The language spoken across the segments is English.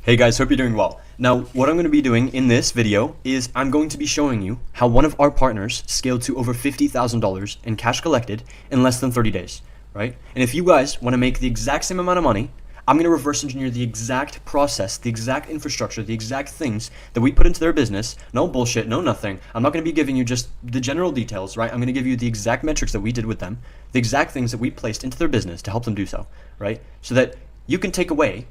Hey guys, hope you're doing well. Now, what I'm going to be doing in this video is I'm going to be showing you how one of our partners scaled to over $50,000 in cash collected in less than 30 days, right? And if you guys want to make the exact same amount of money, I'm going to reverse engineer the exact process, the exact infrastructure, the exact things that we put into their business. No bullshit, no nothing. I'm not going to be giving you just the general details, right? I'm going to give you the exact metrics that we did with them, the exact things that we placed into their business to help them do so, right? So that you can take away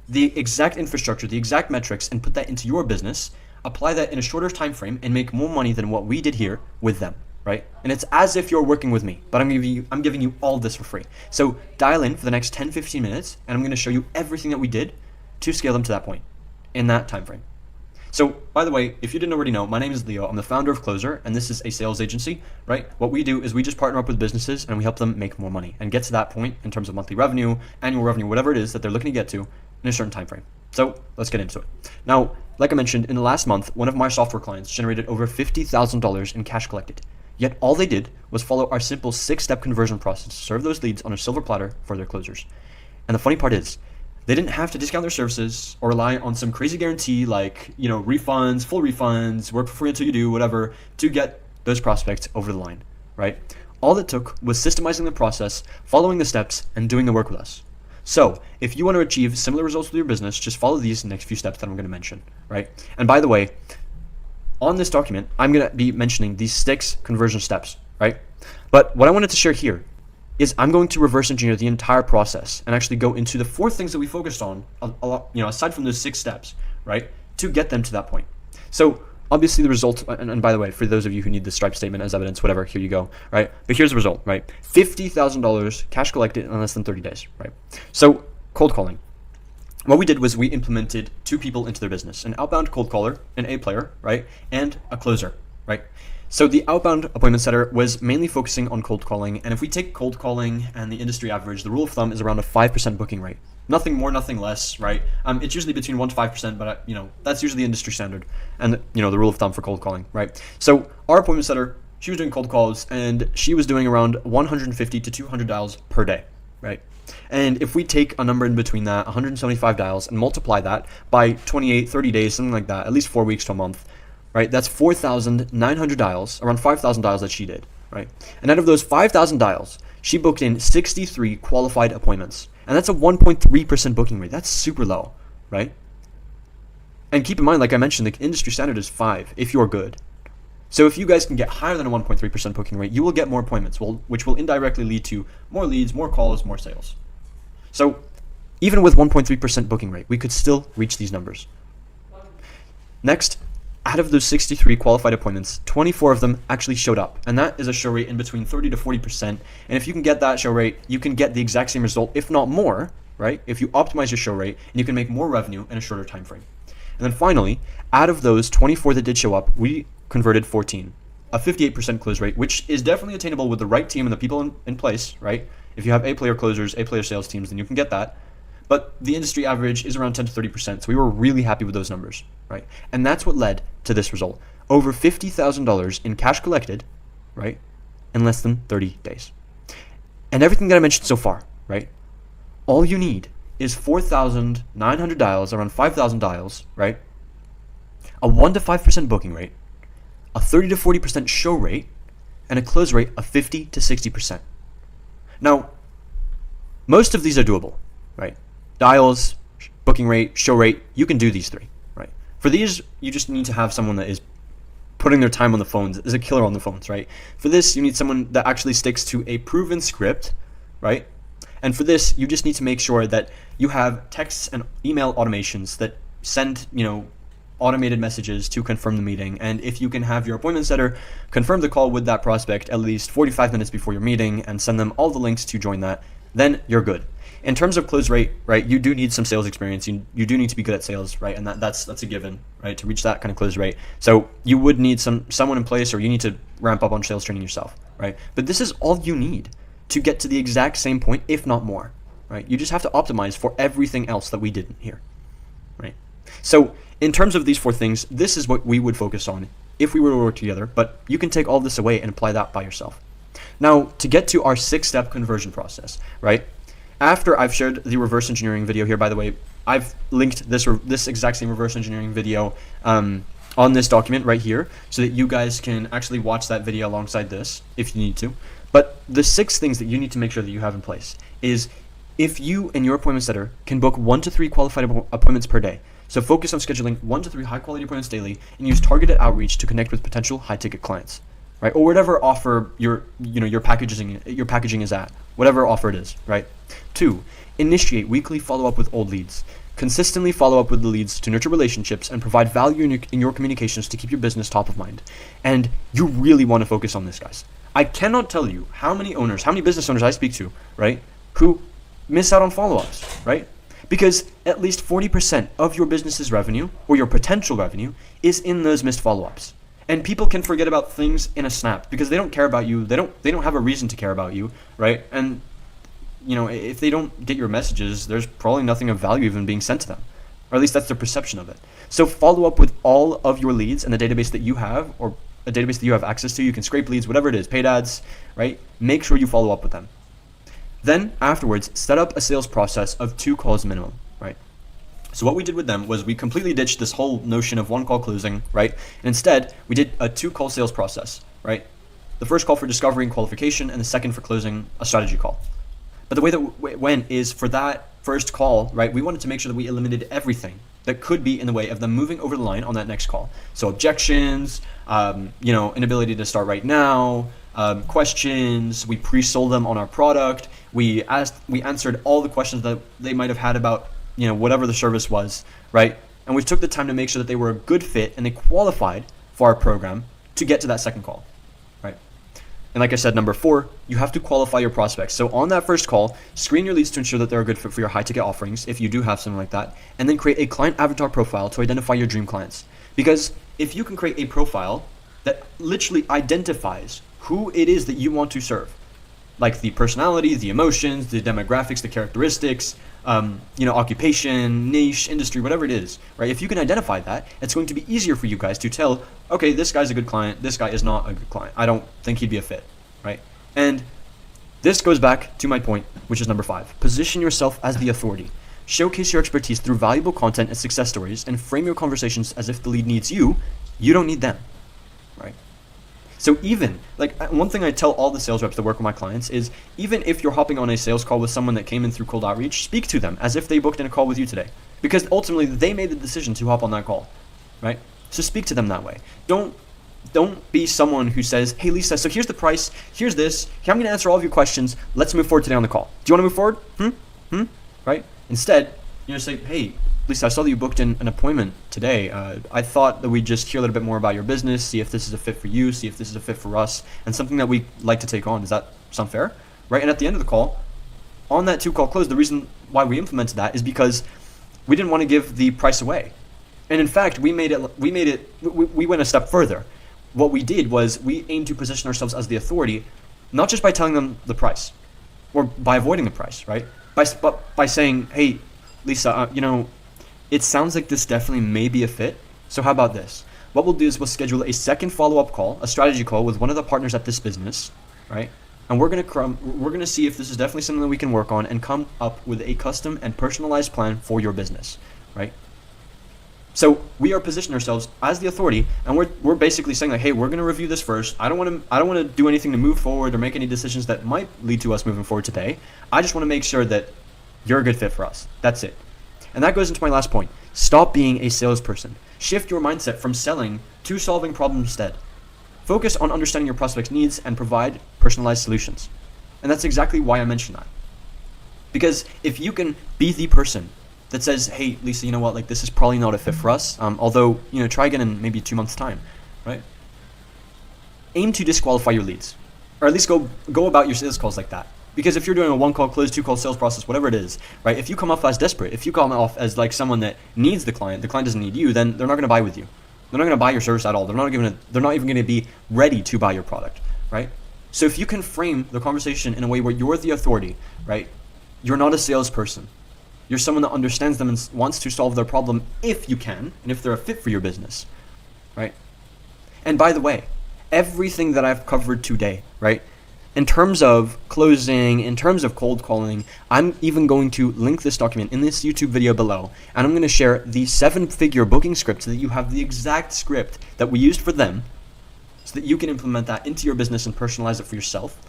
the exact infrastructure, the exact metrics, and put that into your business, apply that in a shorter time frame, and make more money than what we did here with them, right? And it's as if you're working with me, but I'm giving you all this for free. So dial in for the next 10-15 minutes, and I'm going to show you everything that we did to scale them to that point in that time frame. So, by the way, if you didn't already know, my name is Leo. I'm the founder of Closer, and this is a sales agency, right? What we do is we just partner up with businesses, and we help them make more money and get to that point in terms of monthly revenue, annual revenue, whatever it is that they're looking to get to in a certain time frame. So let's get into it. Now, like I mentioned, in the last month, one of my software clients generated over $50,000 in cash collected. Yet all they did was follow our simple 6-step conversion process to serve those leads on a silver platter for their closers. And the funny part is, they didn't have to discount their services or rely on some crazy guarantee like, refunds, full refunds, work for free until you do, whatever, to get those prospects over the line, right? All it took was systemizing the process, following the steps, and doing the work with us. So if you want to achieve similar results with your business, just follow these next few steps that I'm going to mention, right? And by the way, on this document, I'm going to be mentioning these 6 conversion steps, right? But what I wanted to share here is I'm going to reverse engineer the entire process and actually go into the 4 things that we focused on, a lot, aside from those 6 steps, right, to get them to that point. So obviously the result, and by the way, for those of you who need the Stripe statement as evidence, whatever, here you go, right? But here's the result, right? $50,000 cash collected in less than 30 days, right? So cold calling. What we did was we implemented 2 people into their business, an outbound cold caller, an A player, right? And a closer, right? So the outbound appointment setter was mainly focusing on cold calling. And if we take cold calling and the industry average, the rule of thumb is around a 5% booking rate. Nothing more, nothing less, right? It's usually between 1 to 5%, but that's usually the industry standard and the rule of thumb for cold calling, right? So our appointment setter, she was doing cold calls and she was doing around 150 to 200 dials per day, right? And if we take a number in between that, 175 dials, and multiply that by 28, 30 days, something like that, at least 4 weeks to a month, right? That's 4,900 dials, around 5,000 dials that she did, right? And out of those 5,000 dials, she booked in 63 qualified appointments. And that's a 1.3% booking rate. That's super low, right? And keep in mind, like I mentioned, the industry standard is 5 if you're good. So if you guys can get higher than a 1.3% booking rate, you will get more appointments, which will indirectly lead to more leads, more calls, more sales. So even with 1.3% booking rate, we could still reach these numbers. Next, out of those 63 qualified appointments, 24 of them actually showed up. And that is a show rate in between 30 to 40%. And if you can get that show rate, you can get the exact same result, if not more, right? If you optimize your show rate, and you can make more revenue in a shorter time frame. And then finally, out of those 24 that did show up, we converted 14, a 58% close rate, which is definitely attainable with the right team and the people in place, right? If you have A-player closers, A-player sales teams, then you can get that. But the industry average is around 10 to 30%, so we were really happy with those numbers, right? And that's what led to this result. Over $50,000 in cash collected, right, in less than 30 days. And everything that I mentioned so far, right, all you need is 4,900 dials, around 5,000 dials, right, a 1 to 5% booking rate, a 30 to 40% show rate, and a close rate of 50 to 60%. Now, most of these are doable, right? Dials, booking rate, show rate, you can do these 3, right? For these, you just need to have someone that is putting their time on the phones, is a killer on the phones, right? For this, you need someone that actually sticks to a proven script, right? And for this, you just need to make sure that you have texts and email automations that send, automated messages to confirm the meeting. And if you can have your appointment setter confirm the call with that prospect at least 45 minutes before your meeting and send them all the links to join that, then you're good. In terms of close rate, right, you do need some sales experience. You do need to be good at sales, right? And that's a given, right, to reach that kind of close rate. So you would need someone in place, or you need to ramp up on sales training yourself, right? But this is all you need to get to the exact same point, if not more, right? You just have to optimize for everything else that we did here, right? So in terms of these 4 things, this is what we would focus on if we were to work together, but you can take all this away and apply that by yourself. Now, to get to our 6-step conversion process, right? After I've shared the reverse engineering video here, by the way, I've linked this exact same reverse engineering video on this document right here, so that you guys can actually watch that video alongside this if you need to. But the 6 things that you need to make sure that you have in place is, if you and your appointment setter can book 1 to 3 qualified appointments per day. So focus on scheduling 1 to 3 high quality appointments daily, and use targeted outreach to connect with potential high ticket clients, right? Or whatever offer your packaging is at, whatever offer it is, right? 2, initiate weekly follow-up with old leads. Consistently follow up with the leads to nurture relationships and provide value in your communications to keep your business top of mind. And you really want to focus on this, guys. I cannot tell you how many business owners I speak to, right, who miss out on follow-ups, right? Because at least 40% of your business's revenue, or your potential revenue, is in those missed follow-ups. And people can forget about things in a snap because they don't care about you. They don't have a reason to care about you, right? And if they don't get your messages, there's probably nothing of value even being sent to them, or at least that's their perception of it. So follow up with all of your leads in the database that you have, or a database that you have access to. You can scrape leads, whatever it is, paid ads, right? Make sure you follow up with them. Then afterwards, set up a sales process of 2 calls minimum, right? So what we did with them was we completely ditched this whole notion of 1 call closing, right? And instead, we did a 2 call sales process, right? The first call for discovery and qualification, and the second for closing, a strategy call. But the way that it went is, for that first call, right, we wanted to make sure that we eliminated everything that could be in the way of them moving over the line on that next call. So objections, inability to start right now, questions. We pre-sold them on our product. We answered all the questions that they might have had about, whatever the service was, right? And we took the time to make sure that they were a good fit and they qualified for our program to get to that second call, right? And like I said, number 4, you have to qualify your prospects. So on that first call, screen your leads to ensure that they're a good fit for your high ticket offerings, if you do have something like that, and then create a client avatar profile to identify your dream clients. Because if you can create a profile that literally identifies who it is that you want to serve, like the personality, the emotions, the demographics, the characteristics, occupation, niche, industry, whatever it is, right? If you can identify that, it's going to be easier for you guys to tell, okay, this guy's a good client, this guy is not a good client. I don't think he'd be a fit, right? And this goes back to my point, which is number 5. Position yourself as the authority. Showcase your expertise through valuable content and success stories, and frame your conversations as if the lead needs you, you don't need them, right? So even, one thing I tell all the sales reps that work with my clients is, even if you're hopping on a sales call with someone that came in through cold outreach, speak to them as if they booked in a call with you today. Because ultimately, they made the decision to hop on that call, right? So speak to them that way. Don't be someone who says, hey, Lisa, so here's the price, here's this, I'm going to answer all of your questions, let's move forward today on the call. Do you want to move forward? Right? Instead, say, hey, Lisa, I saw that you booked in an appointment today. I thought that we'd just hear a little bit more about your business, see if this is a fit for you, see if this is a fit for us, and something that we like to take on. Does that sound fair? Right? And at the end of the call, on that 2 call close, the reason why we implemented that is because we didn't want to give the price away. And in fact, we went a step further. What we did was we aimed to position ourselves as the authority, not just by telling them the price or by avoiding the price, right? But by saying, hey, Lisa, it sounds like this definitely may be a fit. So how about this? What we'll do is we'll schedule a second follow-up call, a strategy call with one of the partners at this business, right? And we're gonna see if this is definitely something that we can work on and come up with a custom and personalized plan for your business, right? So we are positioning ourselves as the authority, and we're basically saying hey, we're gonna review this first. I don't want to do anything to move forward or make any decisions that might lead to us moving forward today. I just want to make sure that you're a good fit for us. That's it. And that goes into my last point. Stop being a salesperson. Shift your mindset from selling to solving problems instead. Focus on understanding your prospects' needs and provide personalized solutions. And that's exactly why I mentioned that. Because if you can be the person that says, hey, Lisa, you know what, this is probably not a fit for us, although, try again in maybe 2 months' time, right? Aim to disqualify your leads, or at least go about your sales calls like that. Because if you're doing a 1 call close, 2 call sales process, whatever it is, right? If you come off as desperate, if you come off as someone that needs the client doesn't need you, then they're not going to buy with you. They're not going to buy your service at all. They're not even going to be ready to buy your product, right? So if you can frame the conversation in a way where you're the authority, right? You're not a salesperson. You're someone that understands them and wants to solve their problem if you can, and if they're a fit for your business, right? And by the way, everything that I've covered today, right? in terms of closing, in terms of cold calling, I'm even going to link this document in this YouTube video below, and I'm going to share the 7-figure booking script so that you have the exact script that we used for them so that you can implement that into your business and personalize it for yourself.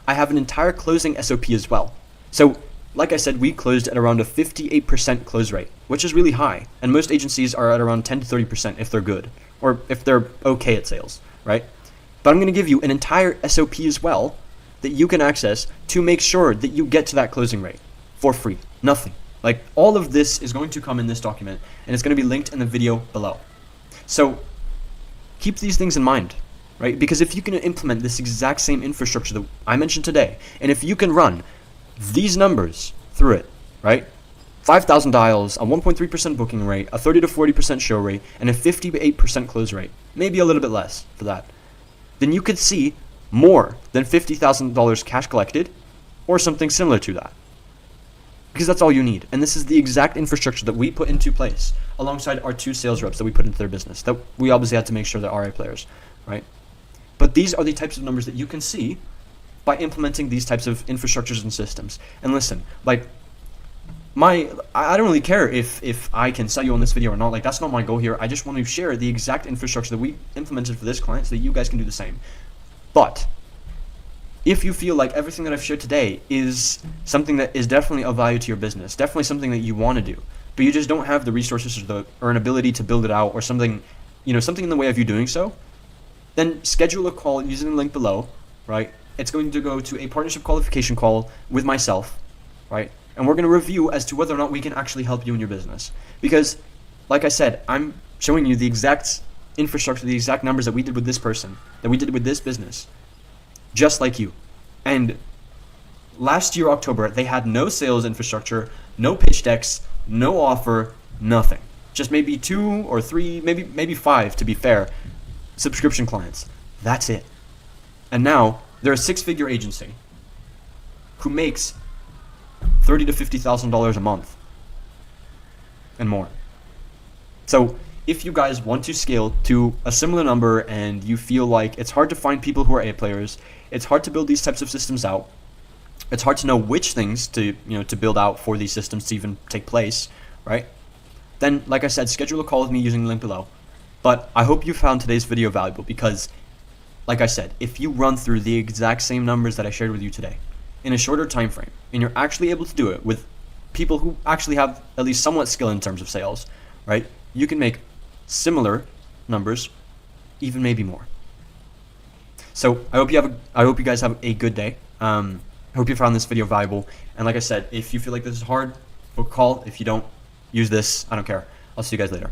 I have an entire closing SOP as well. So, like I said, we closed at around a 58% close rate, which is really high, and most agencies are at around 10 to 30% if they're good, or if they're okay at sales, right? But I'm going to give you an entire SOP as well that you can access to make sure that you get to that closing rate for free. Nothing. Like, all of this is going to come in this document, and it's going to be linked in the video below. So keep these things in mind, right? Because if you can implement this exact same infrastructure that I mentioned today, and if you can run these numbers through it, right? 5,000 dials, a 1.3% booking rate, a 30 to 40% show rate, and a 58% close rate, maybe a little bit less for that, then you could see more than $50,000 cash collected or something similar to that. Because that's all you need. And this is the exact infrastructure that we put into place alongside our 2 sales reps that we put into their business. That we obviously had to make sure they're RA players, right? But these are the types of numbers that you can see by implementing these types of infrastructures and systems. And listen, like, I don't really care if I can sell you on this video or not. Like, that's not my goal here. I just want to share the exact infrastructure that we implemented for this client so that you guys can do the same. But if you feel like everything that I've shared today is something that is definitely of value to your business, definitely something that you want to do, but you just don't have the resources or an ability to build it out, or something, something in the way of you doing so, then schedule a call using the link below, right? It's going to go to a partnership qualification call with myself, right? And we're going to review as to whether or not we can actually help you in your business. Because, like I said, I'm showing you the exact infrastructure, the exact numbers that we did with this person, that we did with this business, just like you. And last year, October, they had no sales infrastructure, no pitch decks, no offer, nothing. Just maybe 2 or 3, maybe 5, to be fair, subscription clients. That's it. And now they're a 6-figure agency who makes $30,000 to $50,000 a month and more. So if you guys want to scale to a similar number and you feel like it's hard to find people who are A players, it's hard to build these types of systems out, it's hard to know which things to build out for these systems to even take place, right? Then, like I said, schedule a call with me using the link below. But I hope you found today's video valuable because, like I said, if you run through the exact same numbers that I shared with you today in a shorter time frame, and you're actually able to do it with people who actually have at least somewhat skill in terms of sales, right? You can make similar numbers, even maybe more. So I hope you guys have a good day. I hope you found this video valuable. And like I said, if you feel like this is hard, book a call. If you don't, use this. I don't care. I'll see you guys later.